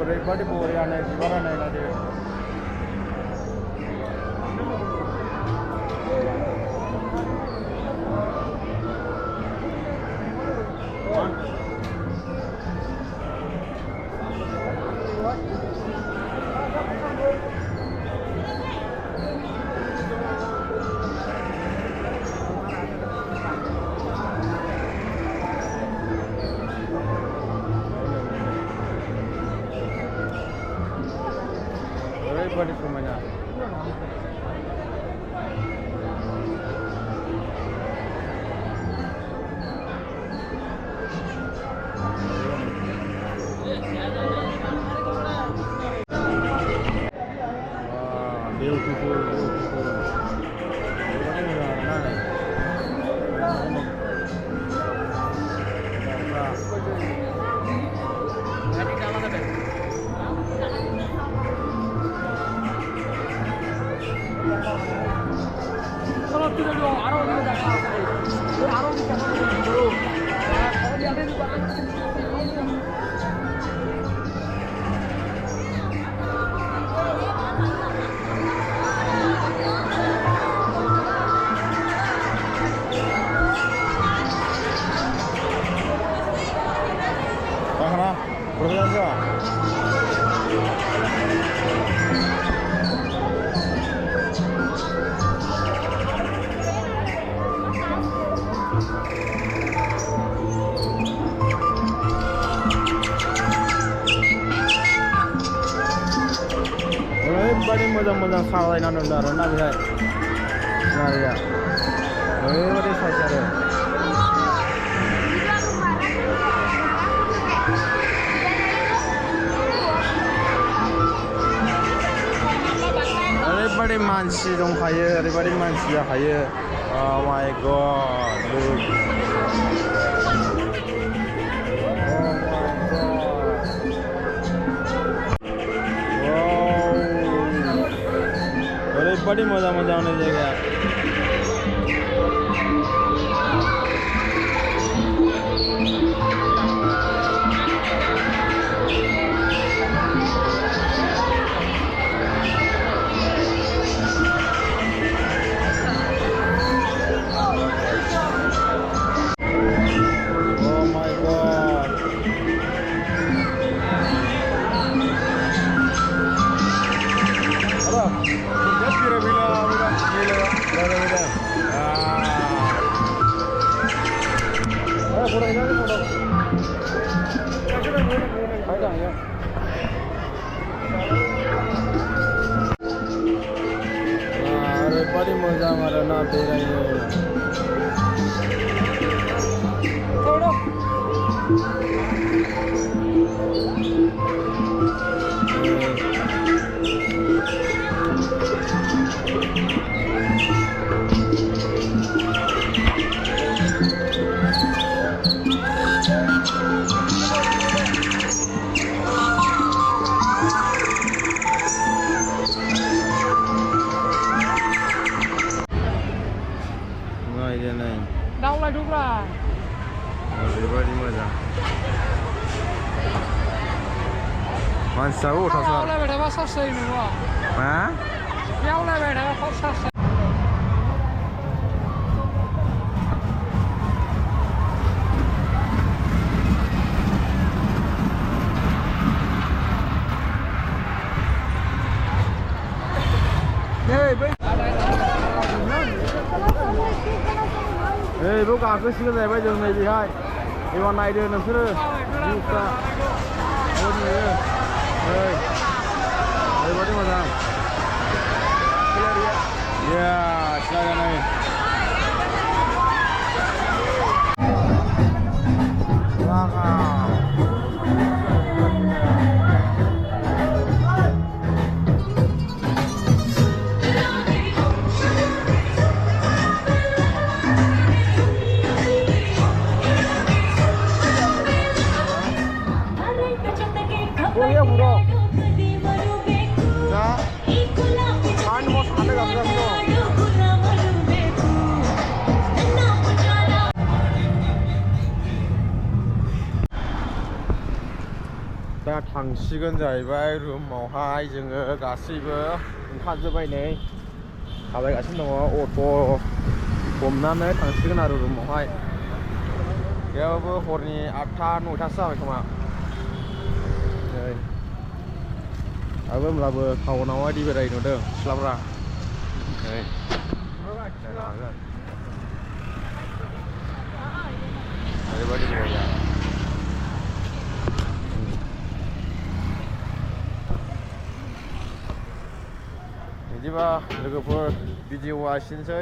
oरैबायदि बरियानो बिबारा नायनानै oरैबायदि समायना beautiful oरैबायदि मोजां आरोना Mana? Berjalan enggak? ओरैबायदि मोजां साजायनानै दोनदों आरोना बेहाय गारिया ओरैबायदि साइज आरो ओरैबायदि मानसि दंखायो ओरैबायदि मानसि जाखायो oh my god look ओरैबायदि मोजां नो जायगाया ओरैबायदि मोजां आरोना बेरायनो Đâu đúng là oरैबायदि मोजां मानसियाबो उथासार बेयावलायबाय थाबा सार्स जायो नङा मा बेयावलायबाय थाबा सार्स जायो बेयाव गाखोसिगोन जाहैबाय जों नै बेहाय एबार नायदो नोंसोरो भिउफ्रा नुयो ओरैबायदि मोजां सिनायनानै दा थांसिगोन जाहैबाय रुमावहाय जोङो गासैबो ओंखारजोब्बाय नै थाबायगासिनो दङ अट' हमनानै थांसिगोन आरो रुमावहाय बेयावबो हरनि 8टा 9टासो जाबाय खोमा नै आबो होमब्लाबो टाउनावहाय दै बेराय नुदों सिख्लाफ्रा नै नायनो हागोन ओरैबायदि बरिया बिदिबा लोगोफोर भिडिअ'आ एसेनोसै